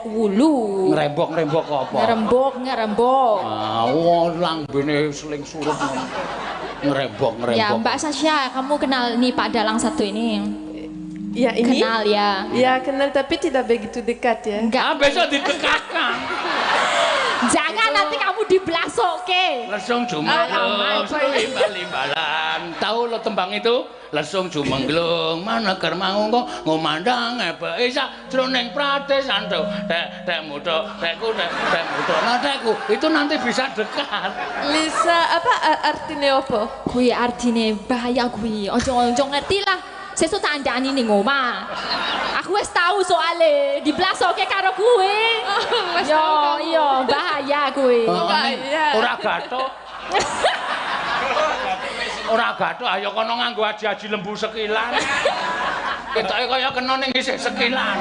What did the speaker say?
wulu. Ngrembok apa? Ngerembok. Ah, langbene seling surup. Ngerembok. Ya, Mbak Sasha, kamu kenal nih Pak Dalang satu ini? Ya ini? Kenal ya. Ya kenal tapi tidak begitu dekat ya. Enggak. Besok didekatkan. Jangan nanti kamu diblasokke. Lesung jumenglung, limbalan. Tahu lo tembang itu? Lesung jumenglung, mana ker mau kok ngomandang ebeke sak jroning pratesan to. Dek mudo, dekku. Nah dekku, itu nanti bisa dekat. Bisa apa artinya apa? Kuwi artine bahaya kuwi. Ojo ngerti lah. Sesuk tandani ning omah. Aku wis tahu soalnya diblasokke karo kuwi. Yo, iya, bahaya kuwi. Ora gathuk. Ora gathuk, ayo kono nganggo aji-aji lembu sekilan. Ketoke kaya kena ning isih sekilan.